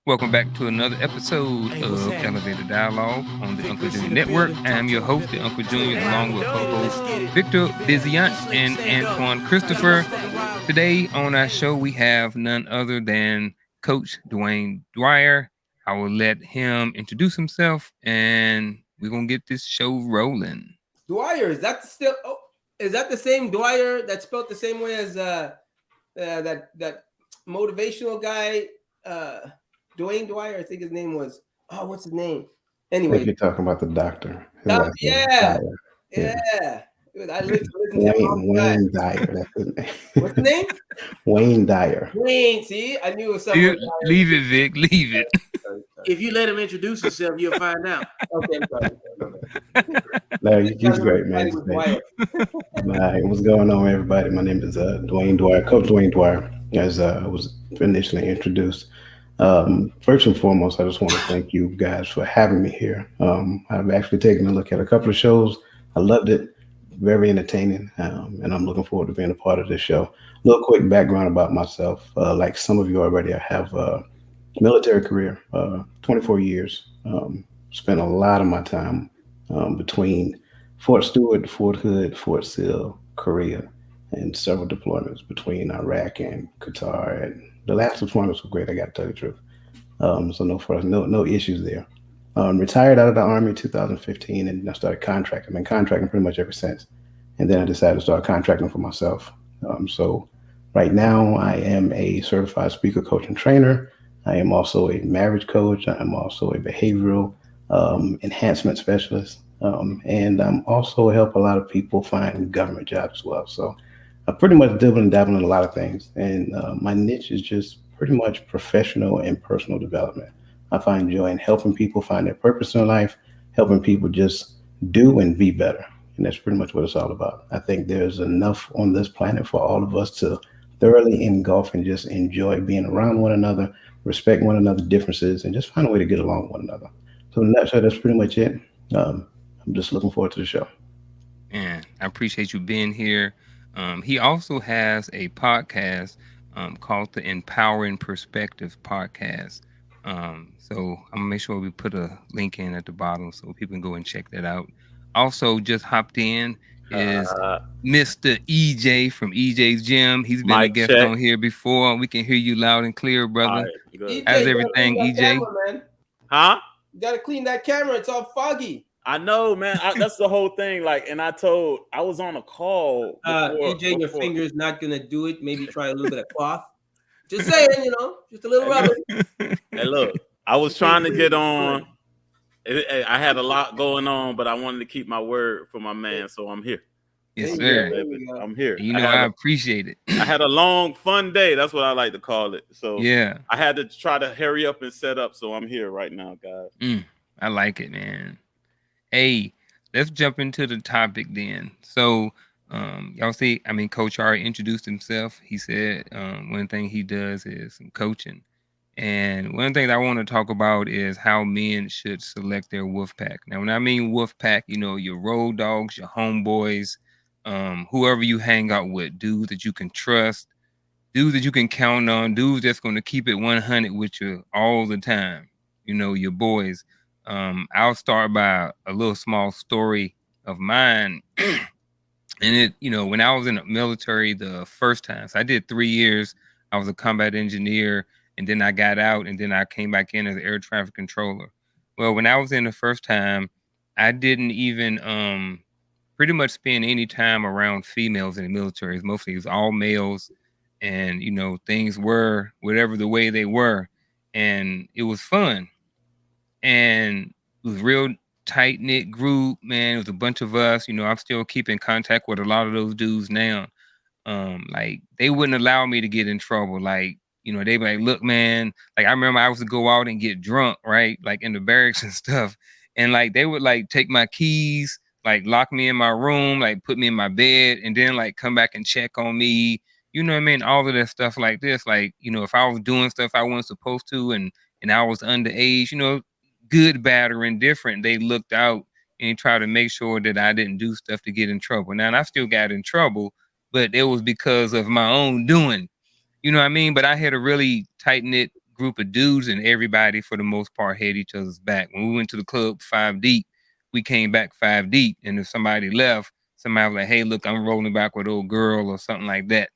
Welcome back to another episode Hey, what's of happening? Elevator Dialogue on the Uncle Victor's Junior in the Network. building. I am Talk to your him, host, the Victor. Uncle Hey, Junior, hey, along Uncle with Junior, let's co-host get it. Victor Give me that. Biziant Slick, and stand up. Antoine Got a Christopher. motherfucking rhyme. Today on our show, we have none other than Coach Dwyer. I will let him introduce himself, and we're gonna get this show rolling. Dwyers, that's still. Oh, is that the same Dwyer that's spelled the same way as that motivational guy, Dwayne Dwyer? I think his name was. Oh, what's his name? I think Anyway, you're talking about the doctor. His last name is yeah, Dyer. Yeah. yeah. I listen to him all Wayne the time. Wayne Dyer. That's his name. What's the name? Wayne Dyer. Wayne. See, I knew it was someone. Leave it, Vic. Leave it. Sorry. If you let him introduce himself, you'll find out. Okay, I'm sorry. No, he's great, man. He's With great. Dwyer. What's going on, everybody? My name is Dwayne Dwyer, Coach Dwayne Dwyer, as was initially introduced. First and foremost, I just want to thank you guys for having me here. I've actually taken a look at a couple of shows. I loved it. Very entertaining, and I'm looking forward to being a part of this show. A little quick background about myself. Like some of you already, I have a military career, 24 years. Spent a lot of my time between Fort Stewart, Fort Hood, Fort Sill, Korea, and several deployments between Iraq and Qatar. And the last deployments were great. I got to tell you the truth. So no issues there. Retired out of the Army in 2015, and I started contracting. I've been contracting pretty much ever since. And then I decided to start contracting for myself. So right now, I am a certified speaker, coach, and trainer. I am also a marriage coach. I am also a behavioral enhancement specialist. And I'm also help a lot of people find government jobs as well. So I pretty much dibble and dabble in a lot of things. And my niche is just pretty much professional and personal development. I find joy in helping people find their purpose in life, helping people just do and be better. And that's pretty much what it's all about. I think there's enough on this planet for all of us to thoroughly engulf and just enjoy being around one another, respect one another's differences, and just find a way to get along with one another. So, in a nutshell, that's pretty much it. I'm just looking forward to the show. And I appreciate you being here. He also has a podcast called the Empowering Perspective Podcast. So I'm gonna make sure we put a link in at the bottom so people can go and check that out. Also, just hopped in is Mr. EJ from EJ's Gym. He's been a Mic guest check. on here before. We can hear you loud and clear, All brother. right, good. EJ, How's you gotta everything, clean that EJ? camera, man. Huh? You gotta clean that camera. It's all foggy. I know, man. That's the whole thing. Like, and I was on a call EJ, your before. finger's not gonna do it. Maybe try a little bit of cloth. Just saying, just a little rubber. Hey, look, I was trying to get on. I had a lot going on, but I wanted to keep my word for my man, so I'm here. Yes, There sir. we go. I'm here. I appreciate it. I had a long, fun day. That's what I like to call it. So Yeah. I had to try to hurry up and set up. So I'm here right now, guys. I like it, man. Hey, let's jump into the topic then. So, y'all see, Coach already introduced himself. He said one thing he does is some coaching. And one thing I want to talk about is how men should select their wolf pack. Now, when I mean wolf pack, your road dogs, your homeboys, whoever you hang out with, dudes that you can trust, dudes that you can count on, dudes that's going to keep it 100 with you all the time. Your boys. I'll start by a little small story of mine. And when I was in the military the first time, so I did 3 years. I was a combat engineer, and then I got out, and then I came back in as an air traffic controller. Well, when I was in the first time, I didn't even pretty much spend any time around females in the military. It was all males, and things were whatever the way they were, and it was fun, and it was real tight knit group, man. It was a bunch of us. I'm still keeping contact with a lot of those dudes now. Like they wouldn't allow me to get in trouble. Like, they be like, look, man, like I remember I was to go out and get drunk, right? Like in the barracks and stuff. And like they would like take my keys, like lock me in my room, like put me in my bed, and then like come back and check on me. You know what I mean? All of that stuff like this. Like, if I was doing stuff I wasn't supposed to and I was underage, good, bad, or indifferent, they looked out and tried to make sure that I didn't do stuff to get in trouble. Now, and I still got in trouble, but it was because of my own doing. You know what I mean? But I had a really tight knit group of dudes, and everybody for the most part had each other's back. When we went to the club 5 deep, we came back 5 deep, and if somebody left, somebody was like, "Hey, look, I'm rolling back with old girl," or something like that.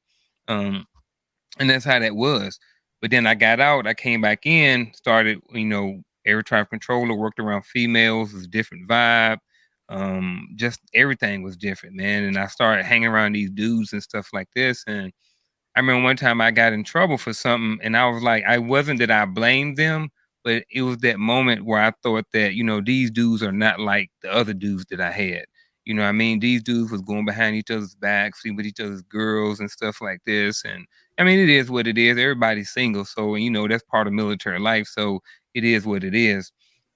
And that's how that was. But then I got out, I came back in, started, air traffic controller, worked around females, it was a different vibe. Just everything was different, man. And I started hanging around these dudes and stuff like this. And I remember one time I got in trouble for something, and I was like, I wasn't that I blamed them, but it was that moment where I thought that, these dudes are not like the other dudes that I had. You know what I mean? These dudes was going behind each other's backs, sleeping with each other's girls and stuff like this. And I mean, it is what it is. Everybody's single. So, that's part of military life. So it is what it is,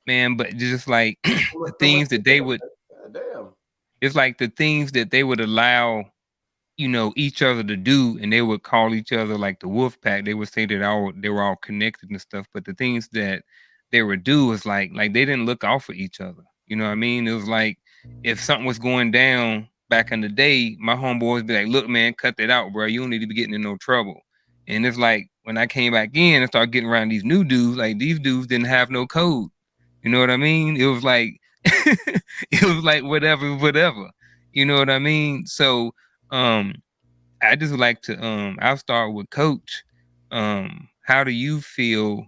man. But just like the things that they would, Damn. it's like the things that they would allow each other to do, and they would call each other like the Wolfpack. They would say that they were all connected and stuff, but the things that they would do was like they didn't look out for each other. You know what I mean? It was like if something was going down back in the day, my homeboys be like, "Look, man, cut that out, bro. You don't need to be getting in no trouble." And it's like when I came back in and started getting around these new dudes, like these dudes didn't have no code. You know what I mean? It was like it was like whatever. You know what I mean? So I just would like to I'll start with Coach. How do you feel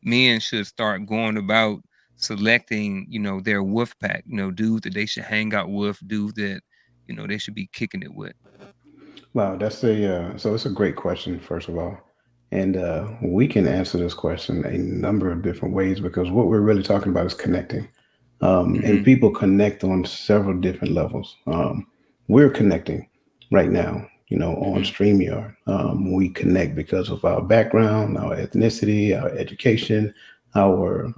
men should start going about selecting, their wolf pack, dudes that they should hang out with, dudes that, they should be kicking it with. Wow, that's so it's a great question, first of all. And we can answer this question a number of different ways because what we're really talking about is connecting. And Mm-hmm. people connect on several different levels. We're connecting right now, on Mm-hmm. StreamYard. We connect because of our background, our ethnicity, our education, our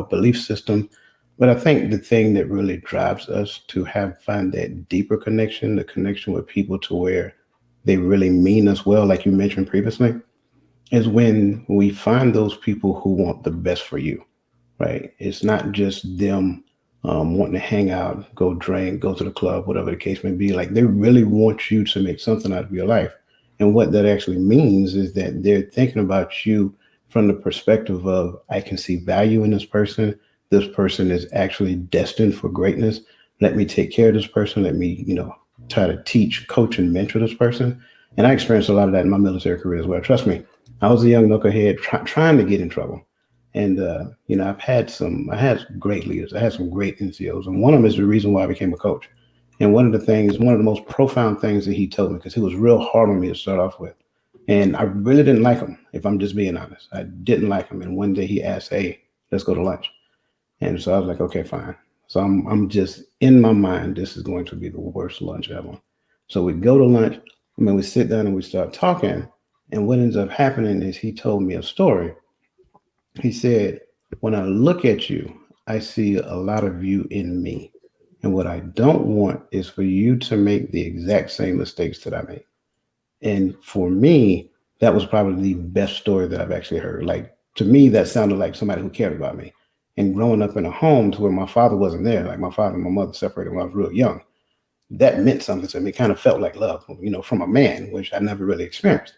belief system. But I think the thing that really drives us to find that deeper connection, the connection with people to where they really mean us well, like you mentioned previously, is when we find those people who want the best for you, right? It's not just them wanting to hang out, go drink, go to the club, whatever the case may be. Like they really want you to make something out of your life. And what that actually means is that they're thinking about you from the perspective of, I can see value in this person. This person is actually destined for greatness. Let me take care of this person. Let me, try to teach, coach, and mentor this person. And I experienced a lot of that in my military career as well. Trust me, I was a young knucklehead trying to get in trouble. And I had great leaders. I had some great NCOs, and one of them is the reason why I became a coach. And one of the most profound things that he told me, because he was real hard on me to start off with, and I really didn't like him. If I'm just being honest, I didn't like him. And one day he asked, "Hey, let's go to lunch." And so I was like, "Okay, fine." So I'm just in my mind, this is going to be the worst lunch ever. So we go to lunch. I mean, we sit down and we start talking. And what ends up happening is he told me a story. He said, when I look at you, I see a lot of you in me. And what I don't want is for you to make the exact same mistakes that I made. And for me, that was probably the best story that I've actually heard. Like to me, that sounded like somebody who cared about me. And growing up in a home to where my father wasn't there, like my father and my mother separated when I was real young, that meant something to me. It kind of felt like love, from a man, which I never really experienced.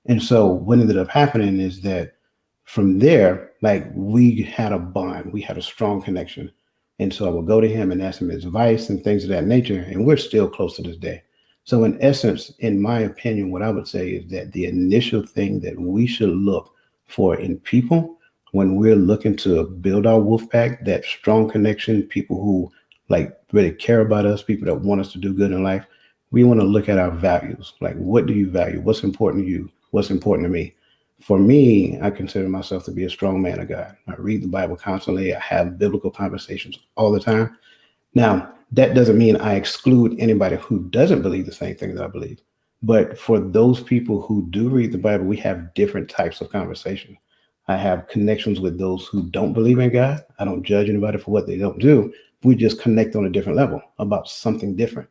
And so what ended up happening is that from there, like we had a bond, we had a strong connection. And so I would go to him and ask him advice and things of that nature. And we're still close to this day. So, in essence, in my opinion, what I would say is that the initial thing that we should look for in people when we're looking to build our wolf pack, that strong connection, people who like really care about us, people that want us to do good in life, we want to look at our values. Like, what do you value? What's important to you? What's important to me? For me, I consider myself to be a strong man of God. I read the Bible constantly. I have biblical conversations all the time. Now, that doesn't mean I exclude anybody who doesn't believe the same thing that I believe. But for those people who do read the Bible, we have different types of conversation. I have connections with those who don't believe in God. I don't judge anybody for what they don't do. We just connect on a different level about something different.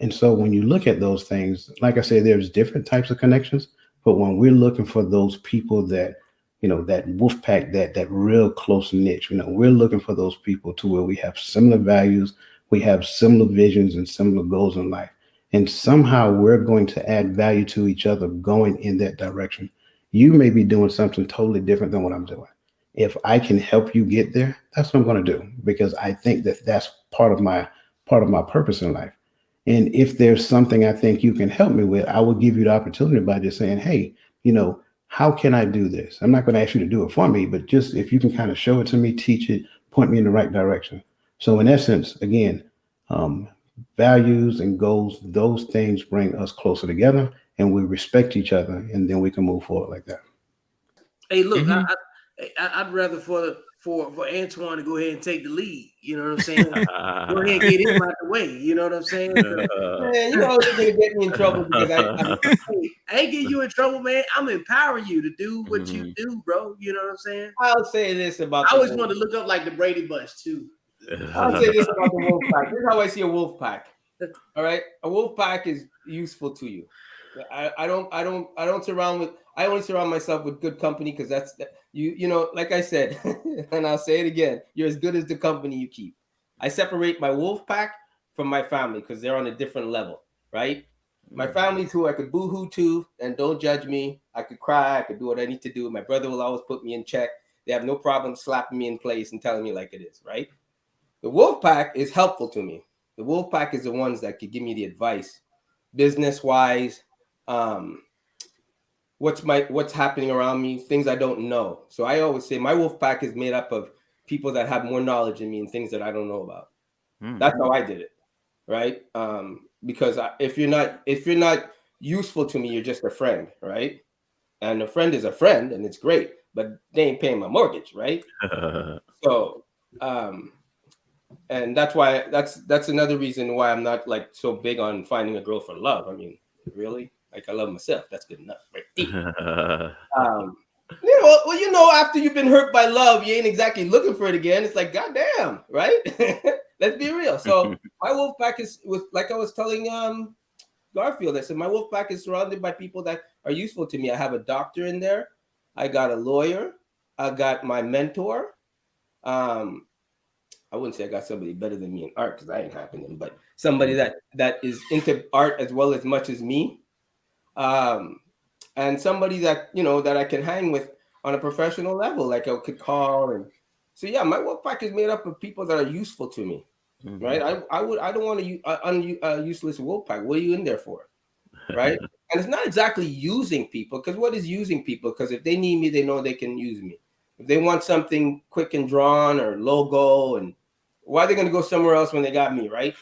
And so when you look at those things, like I said, there's different types of connections. But when we're looking for those people that, that wolf pack, that real close niche, we're looking for those people to where we have similar values, we have similar visions and similar goals in life. And somehow we're going to add value to each other going in that direction. You may be doing something totally different than what I'm doing. If I can help you get there, that's what I'm going to do because I think that that's part of my purpose in life. And if there's something I think you can help me with, I will give you the opportunity by just saying, hey, how can I do this? I'm not going to ask you to do it for me, but just if you can kind of show it to me, teach it, point me in the right direction. So, in essence, again, um, values and goals, those things bring us closer together and we respect each other and then we can move forward like that. Hey, look, Mhm. I'd rather for Antoine to go ahead and take the lead. You know what I'm saying? Go ahead and get him out the way. You know what I'm saying? 'Cause Man, you always gonna get me in trouble because hey, I ain't getting you in trouble, man. I'm empowering you to do what you do, bro. You know what I'm saying? I'll say this about I the always wolf. wanted to look up like the Brady Bunch too. I'll say this about the wolf pack. This is how I see a wolf pack. All right, a wolf pack is useful to you. I don't surround with. I only surround myself with good company because you. Like I said, and I'll say it again. You're as good as the company you keep. I separate my wolf pack from my family because they're on a different level, right? My family's who I could boohoo to, and don't judge me. I could cry. I could do what I need to do. My brother will always put me in check. They have no problem slapping me in place and telling me like it is, right? The wolf pack is helpful to me. The wolf pack is the ones that could give me the advice, business wise, um, what's happening around me, things I don't know. So I always say my wolf pack is made up of people that have more knowledge than me and things that I don't know about. That's how I did it, right? Because if you're not useful to me, you're just a friend, right? And a friend is a friend, and it's great, but they ain't paying my mortgage, right? So, um, and that's another reason why I'm not like so big on finding a girl for love. I mean, really, like I love myself. That's good enough, right there. Um, after you've been hurt by love, you ain't exactly looking for it again. It's like, goddamn, right? Let's be real. So my wolf pack was like I was telling Garfield. I said my wolf pack is surrounded by people that are useful to me. I have a doctor in there. I got a lawyer. I got my mentor. Um, I wouldn't say I got somebody better than me in art because I ain't happening, but somebody that is into art as well as much as me, um, and somebody that I can hang with on a professional level, like I could call. And so yeah, my work pack is made up of people that are useful to me, right? I don't want to useless wolf pack. What are you in there for, right? And it's not exactly using people, because what is using people? Because if they need me, they know they can use me. If they want something quick and drawn or logo, and why are they going to go somewhere else when they got me, right?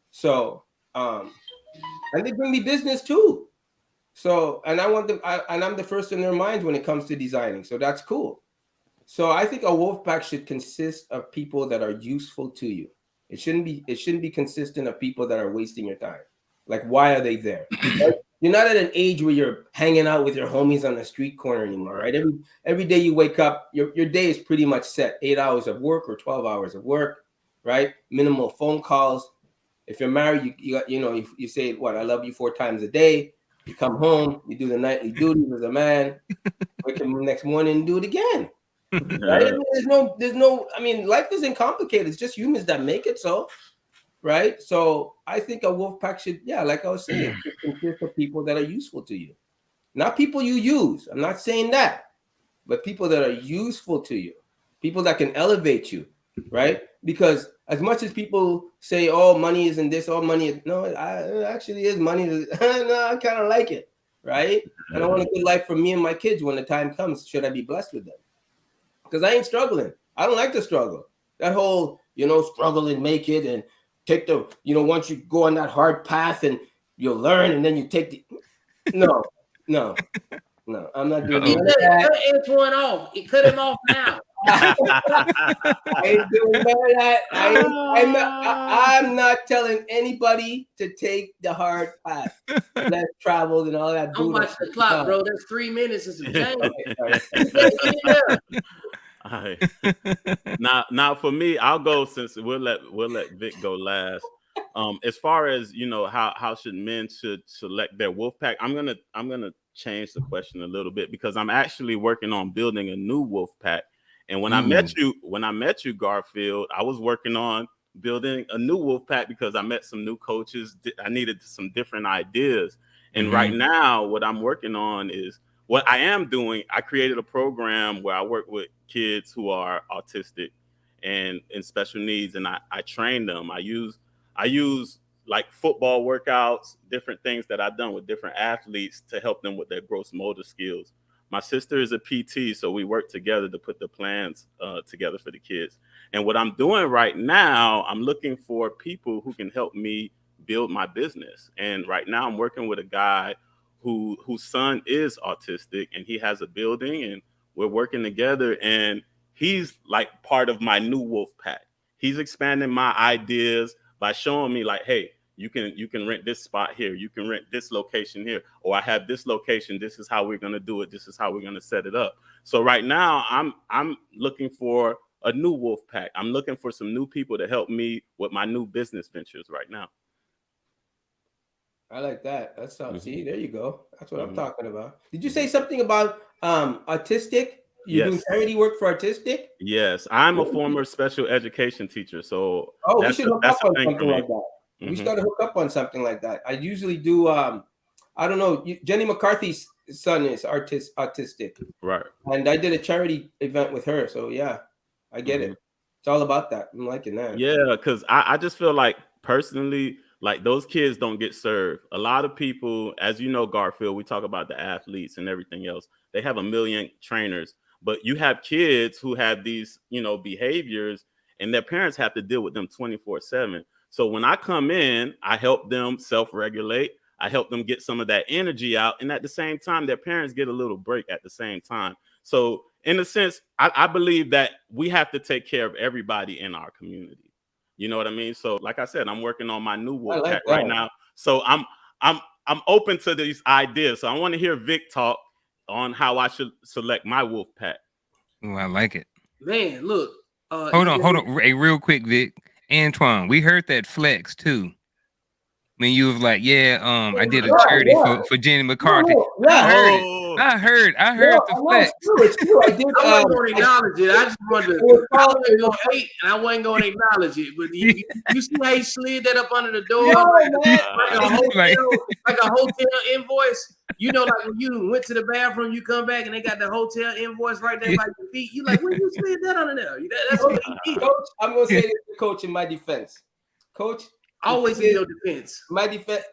So, and they bring me business too. So, and I want them, and I'm the first in their minds when it comes to designing. So that's cool. So I think a wolf pack should consist of people that are useful to you. It shouldn't be consistent of people that are wasting your time. Like, why are they there? Right? You're not at an age where you're hanging out with your homies on the street corner anymore, right? Every day you wake up, your day is pretty much set. 8 hours of work or 12 hours of work, right? Minimal phone calls. If you're married, you say what, I love you 4 times a day. You come home, you do the nightly duties as a man, wake up the next morning and do it again. Right? I mean, there's no. I mean, life isn't complicated. It's just humans that make it so. Right? So I think a wolf pack should, yeah, like I was saying, consist of people that are useful to you, not people you use. I'm not saying that, but people that are useful to you, people that can elevate you, right? Because as much as people say, "Oh, money isn't this," "Oh, money is," no, it actually is money. No, I kind of like it, right? And I want a good life for me and my kids when the time comes. Should I be blessed with them? Because I ain't struggling. I don't like to struggle. That whole, struggle and make it and take the, once you go on that hard path and you'll learn and then you take the, no, no, no, I'm not doing He none of that. cut Antoine off. He cut him off now. I ain't doing none of that. I'm not telling anybody to take the hard path, less traveled and all that. Don't Buddha. watch the clock, bro. That's 3 minutes and some change. Okay, sorry. All right. Now for me, I'll go, since we'll let Vic go last. As far as how should men should select their wolf pack, I'm gonna change the question a little bit, because I'm actually working on building a new wolf pack. And when I met you, Garfield, I was working on building a new wolf pack because I met some new coaches. I needed some different ideas. And right now, what I'm working on is what I am doing, I created a program where I work with kids who are autistic and in special needs, and I train them. I use like football workouts, different things that I've done with different athletes to help them with their gross motor skills. My sister is a PT, so we work together to put the plans together for the kids. And what I'm doing right now, I'm looking for people who can help me build my business. And right now I'm working with a guy whose son is autistic, and he has a building, and we're working together, and he's like part of my new Wolfpack. He's expanding my ideas by showing me like, hey, you can rent this spot here, you can rent this location here, or I have this location, this is how we're going to do it, this is how we're going to set it up. So right now I'm looking for a new Wolfpack. I'm looking for some new people to help me with my new business ventures right now. I like that. That's see, there you go. That's what I'm talking about. Did you say something about autistic? You're doing charity work for autistic? Yes, I'm a former special education teacher, so we should hook up on something like that. Mm-hmm. We should got to hook up on something like that. I usually do. I don't know. Jenny McCarthy's son is autistic, right? And I did a charity event with her. So yeah, I get it. It's all about that. I'm liking that. Yeah, because I just feel like personally, like those kids don't get served. A lot of people, as you know, Garfield, we talk about the athletes and everything else. They have a million trainers, but you have kids who have these, behaviors, and their parents have to deal with them 24/7. So when I come in, I help them self-regulate. I help them get some of that energy out. And at the same time, their parents get a little break at the same time. So in a sense, I believe that we have to take care of everybody in our community. You know what I mean? So like I said, I'm working on my new Wolfpack right now. So I'm open to these ideas. So I want to hear Vic talk on how I should select my Wolfpack. Oh, I like it. Man, look. Hold on. Hey, real quick, Vic. Antoine, we heard that flex too. When you was like, I did a charity for Jenny McCarthy. I heard the flex. It's true. I wasn't going to acknowledge it. I just wanted to. I wasn't going to hate, and I wasn't going to acknowledge it. But you see how he slid that up under the door, like a hotel invoice. Like when you went to the bathroom, you come back and they got the hotel invoice right there by your feet. You like, when you slid that under there? That's what he did. Coach, I'm going to say this to Coach in my defense. Coach, always in your defense. My defense,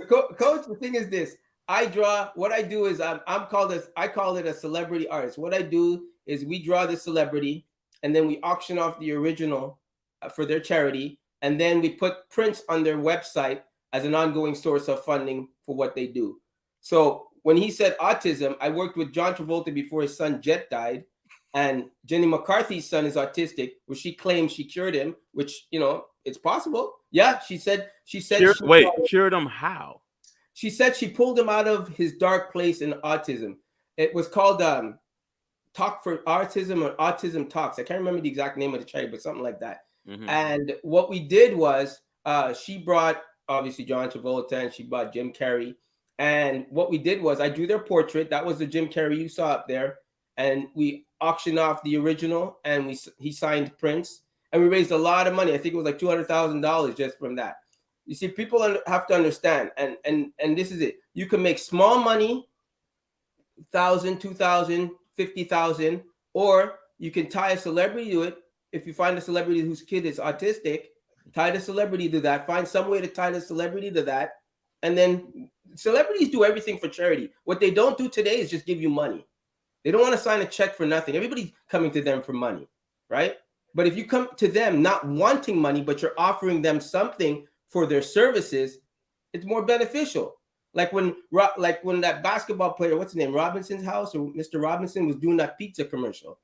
Coach. The thing is this: what I do is I call it a celebrity artist. What I do is we draw the celebrity, and then we auction off the original for their charity, and then we put prints on their website as an ongoing source of funding for what they do. So when he said autism, I worked with John Travolta before his son Jet died, and Jenny McCarthy's son is autistic, which she claims she cured him, which it's possible. Yeah, she said. Cured him how? She said she pulled him out of his dark place in autism. It was called Talk for Autism or Autism Talks. I can't remember the exact name of the charity, but something like that. Mm-hmm. And what we did was she brought obviously John Travolta and she brought Jim Carrey. And what we did was I drew their portrait. That was the Jim Carrey you saw up there. And we auctioned off the original, and he signed prints. And we raised a lot of money. I think it was like $200,000 just from that. You see, people have to understand, and this is it. You can make small money, 1,000, 2,000, 50,000, or you can tie a celebrity to it. If you find a celebrity whose kid is autistic, tie the celebrity to that. Find some way to tie the celebrity to that. And then celebrities do everything for charity. What they don't do today is just give you money. They don't want to sign a check for nothing. Everybody's coming to them for money, right? But if you come to them not wanting money, but you're offering them something for their services, it's more beneficial. Like when that basketball player, what's his name, Robinson's house, or Mr. Robinson was doing that pizza commercial.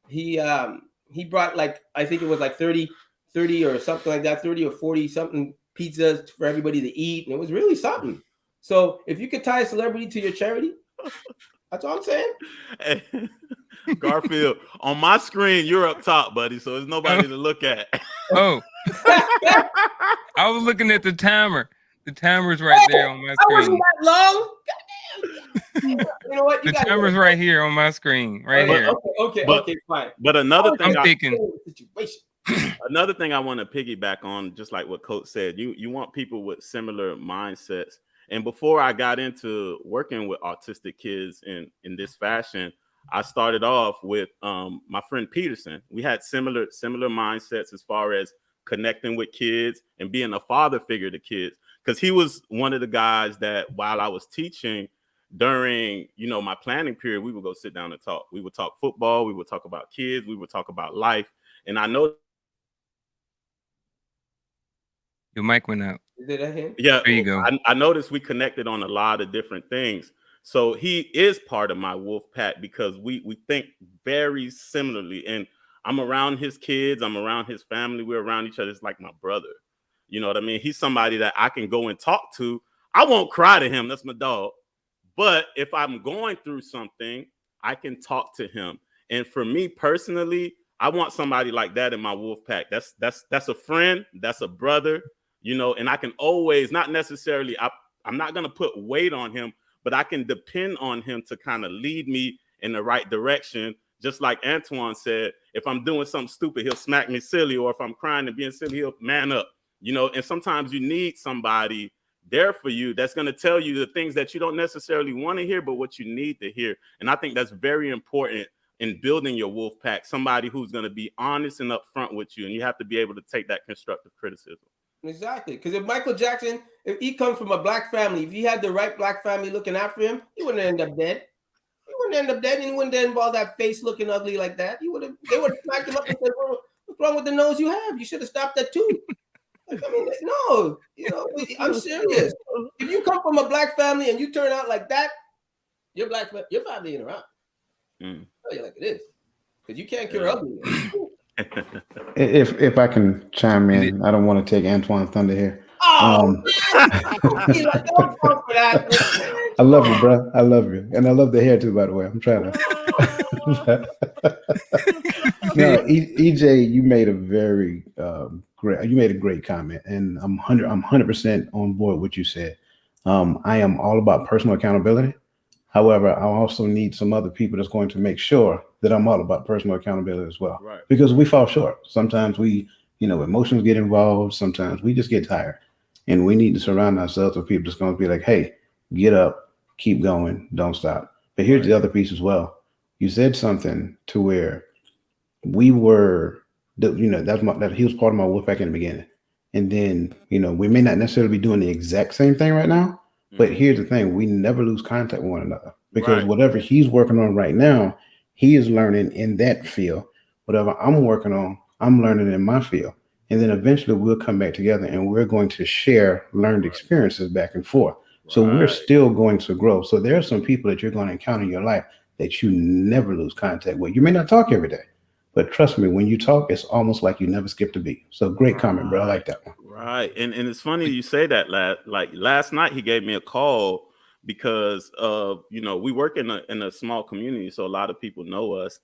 He brought like, I think it was like 30 or something like that, 30 or 40 something pizzas for everybody to eat. And it was really something. So if you could tie a celebrity to your charity, that's all I'm saying. Hey, Garfield, on my screen, you're up top, buddy. So there's nobody to look at. Oh, I was looking at the timer. The timer's right there on my screen. Wasn't that long? Goddamn. You know what? The timer's right here on my screen. Right here. Okay, fine. But another thing I'm thinking. Another thing I want to piggyback on, just like what Coach said, you want people with similar mindsets. And before I got into working with autistic kids in this fashion, I started off with my friend Peterson. We had similar mindsets as far as connecting with kids and being a father figure to kids, because he was one of the guys that while I was teaching during, you know, my planning period, we would go sit down and talk. We would talk football, we would talk about kids, we would talk about life. And I know Your mic went out. Is it him? yeah, There you go. I noticed we connected on a lot of different things. So he is part of my wolf pack because we think very similarly. And I'm around his kids, I'm around his family, we're around each other. It's like my brother. You know what I mean? He's somebody that I can go and talk to. I won't cry to him. That's my dog. But if I'm going through something, I can talk to him. And for me personally, I want somebody like that in my wolf pack. That's a friend, that's a brother, you know, and I can always, not necessarily, I'm not going to put weight on him, but I can depend on him to kind of lead me in the right direction. Just like Antoine said, if I'm doing something stupid, he'll smack me silly, or if I'm crying and being silly, he'll man up, you know. And sometimes you need somebody there for you that's going to tell you the things that you don't necessarily want to hear, but what you need to hear. And I think that's very important in building your wolf pack, somebody who's going to be honest and upfront with you, and you have to be able to take that constructive criticism. Exactly, because if Michael Jackson, if he comes from a black family, if he had the right black family looking after him, he wouldn't end up dead. He wouldn't end up dead, and he wouldn't end up all that face looking ugly like that. They would have smacked him up and said, well, "What's wrong with the nose you have? You should have stopped that too." Like, I mean, no, you know, I'm serious. If you come from a black family and you turn out like that, your family ain't around. Tell you like it is, because you can't cure ugliness. If I can chime in, I don't want to take Antoine's thunder here. Don't fall for that. I love you, bro. I love you, and I love the hair too. By the way, I'm trying to. No, EJ, you made a very great. You made a great comment, and I'm 100% on board with what you said. I am all about personal accountability. However, I also need some other people that's going to make sure that I'm all about personal accountability as well. Right. Because we fall short. Sometimes we, emotions get involved. Sometimes we just get tired. And we need to surround ourselves with people that's going to be like, hey, get up, keep going, don't stop. But here's the other piece as well. You said something to where we were, that he was part of my Wolfpack in the beginning. And then, we may not necessarily be doing the exact same thing right now. But here's the thing, we never lose contact with one another, because whatever he's working on right now, he is learning in that field. Whatever I'm working on, I'm learning in my field. And then eventually we'll come back together and we're going to share learned experiences back and forth. So we're still going to grow. So there are some people that you're going to encounter in your life that you never lose contact with. You may not talk every day, but trust me, when you talk, it's almost like you never skipped a beat. So great comment, bro. I like that one. Right. And it's funny you say that, like last night he gave me a call because of, we work in a small community, so a lot of people know us.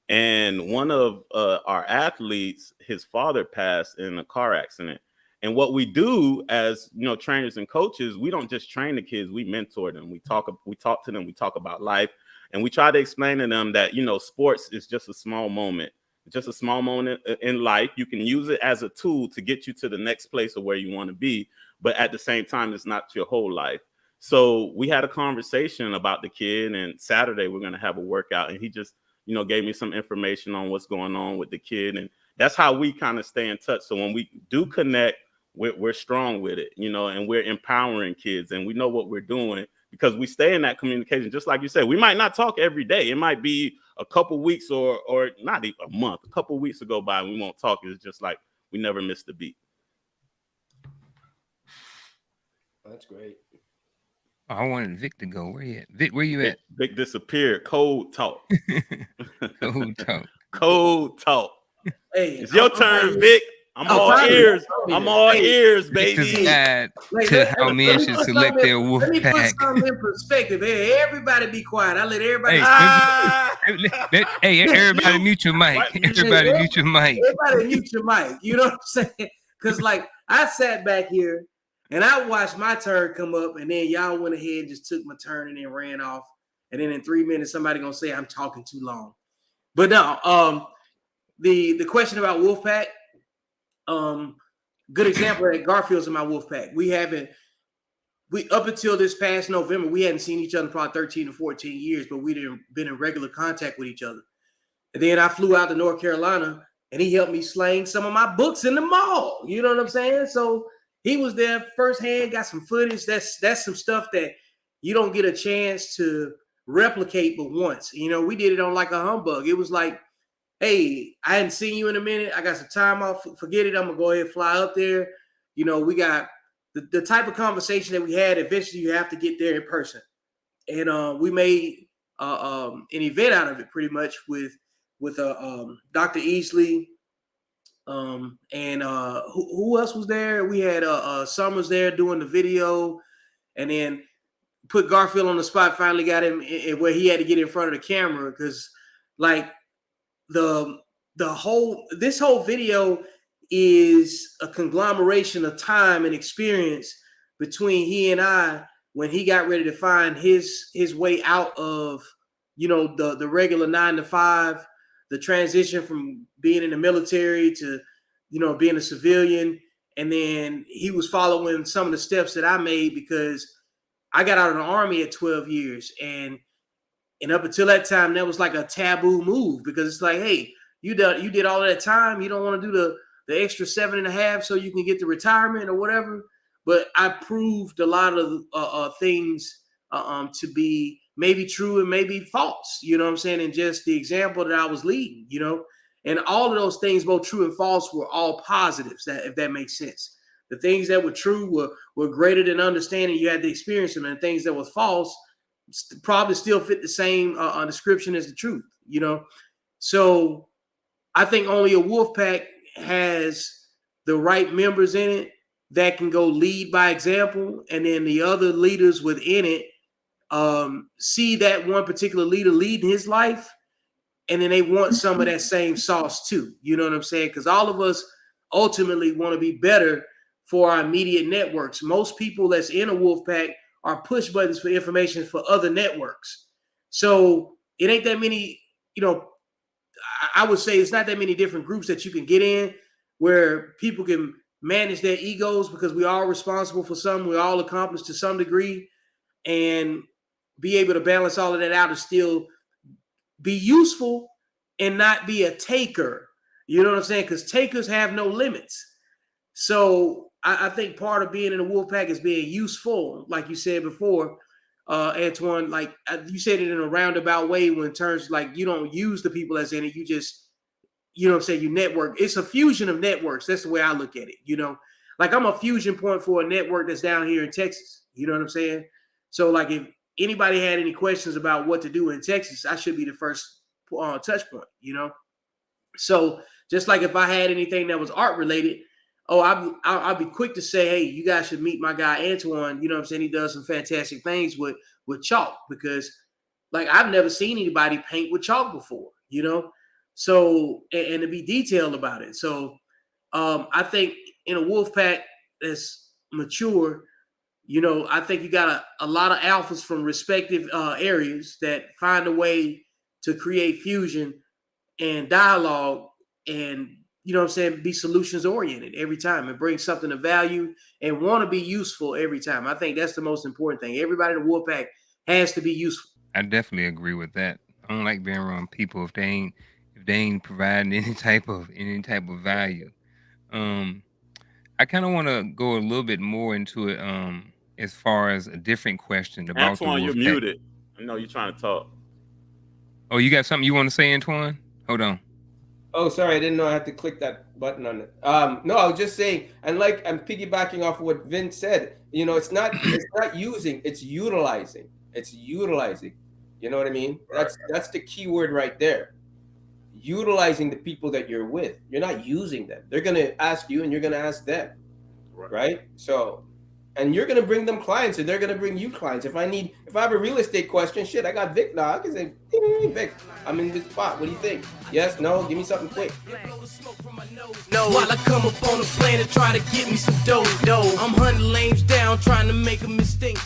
And one of our athletes, his father passed in a car accident. And what we do as, trainers and coaches, we don't just train the kids, we mentor them. We talk to them, we talk about life, and we try to explain to them that, sports is just a small moment. Just a small moment in life. You can use it as a tool to get you to the next place of where you want to be. But at the same time, it's not your whole life. So we had a conversation about the kid, and Saturday we're going to have a workout. And he just, gave me some information on what's going on with the kid. And that's how we kind of stay in touch. So when we do connect, we're strong with it, and we're empowering kids, and we know what we're doing because we stay in that communication. Just like you said, we might not talk every day. It might be a couple weeks or not even a month, a couple weeks to go by and we won't talk. It's just like we never missed a beat. That's great. I wanted Vic to go. Where you at? Vic, where you at? Vic disappeared. Cold talk. Cold talk. Cold talk. Hey, it's your turn, Vic. I'm all ears. I'm all ears, baby. To how men should select their wolf pack. Let me put something in perspective. Hey, everybody be quiet. I let everybody. Hey, everybody mute your mic. Everybody mute your mic. Everybody mute your mic. You know what I'm saying? Because I sat back here and I watched my turn come up, and then y'all went ahead and just took my turn and then ran off. And then in 3 minutes, somebody gonna say I'm talking too long. But no, the question about Wolfpack. Good example that Garfield's in my Wolfpack. We haven't we up until this past November, we hadn't seen each other probably 13 to 14 years, but we'd been in regular contact with each other. And then I flew out to North Carolina, and he helped me slang some of my books in the mall. You know what I'm saying? So he was there firsthand, got some footage. That's some stuff that you don't get a chance to replicate but once. You know, we did it on like a humbug. It was like, hey, I hadn't seen you in a minute. I got some time off. Forget it. I'm going to go ahead and fly up there. You know, we got the type of conversation that we had. Eventually, you have to get there in person. And we made an event out of it pretty much with Dr. Easley. And who else was there? We had Summers there doing the video, and then put Garfield on the spot. Finally got him where he had to get in front of the camera because, like, this whole video is a conglomeration of time and experience between he and I when he got ready to find his way out of, you know, the regular 9 to 5. The transition from being in the military to, you know, being a civilian. And then he was following some of the steps that I made because I got out of the Army at 12 years. And up until that time, that was like a taboo move because it's like, hey, you did all of that time. You don't want to do the extra 7.5 so you can get the retirement or whatever. But I proved a lot of things to be maybe true and maybe false, you know what I'm saying? And just the example that I was leading, you know, and all of those things, both true and false, were all positives, if that makes sense. The things that were true were greater than understanding. You had to experience them, and things that were false probably still fit the same description as the truth, you know? So I think only a Wolfpack has the right members in it that can go lead by example, and then the other leaders within it see that one particular leader leading his life, and then they want some of that same sauce too. You know what I'm saying? Because all of us ultimately want to be better for our immediate networks. Most people that's in a Wolfpack are push buttons for information for other networks. So it ain't that many, you know, I would say it's not that many different groups that you can get in where people can manage their egos, because we are responsible for something. We all accomplish to some degree, and be able to balance all of that out and still be useful and not be a taker. You know what I'm saying? Because takers have no limits. So I think part of being in a Wolfpack is being useful, like you said before, Antoine. Like you said it in a roundabout way, when in terms like you don't use the people that's in it. You just, you know what I'm saying, you network. It's a fusion of networks. That's the way I look at it. You know, like I'm a fusion point for a network that's down here in Texas. You know what I'm saying? So like if anybody had any questions about what to do in Texas, I should be the first touch point, you know? So just like if I had anything that was art related, I'll be quick to say, hey, you guys should meet my guy, Antoine. You know what I'm saying? He does some fantastic things with chalk, because like I've never seen anybody paint with chalk before, you know? So, and to be detailed about it. So I think in a Wolfpack that's mature, you know, I think you got a lot of alphas from respective areas that find a way to create fusion and dialogue and, you know what I'm saying, be solutions oriented every time and bring something of value and want to be useful every time. I think that's the most important thing. Everybody in the Wolfpack has to be useful. I definitely agree with that. I don't like being around people if they ain't providing any type of value. I kind of want to go a little bit more into it. As far as a different question about Antoine, you're muted. I know you're trying to talk. Oh, you got something you want to say, Antoine? Hold on. Oh, sorry, I didn't know I had to click that button on it. No, I was just saying, and like I'm piggybacking off of what Vince said. You know, it's not using, it's utilizing. It's utilizing. You know what I mean? That's the key word right there. Utilizing the people that you're with. You're not using them. They're gonna ask you, and you're gonna ask them, right? So. And you're gonna bring them clients, and they're gonna bring you clients. If I have a real estate question, shit, I got Vic now. I can say, hey, Vic, I'm in this spot. What do you think? Yes, no, give me something quick. No, while I come up on the plan to try to get me some dough. I'm hunting lames down, trying to make a mistake.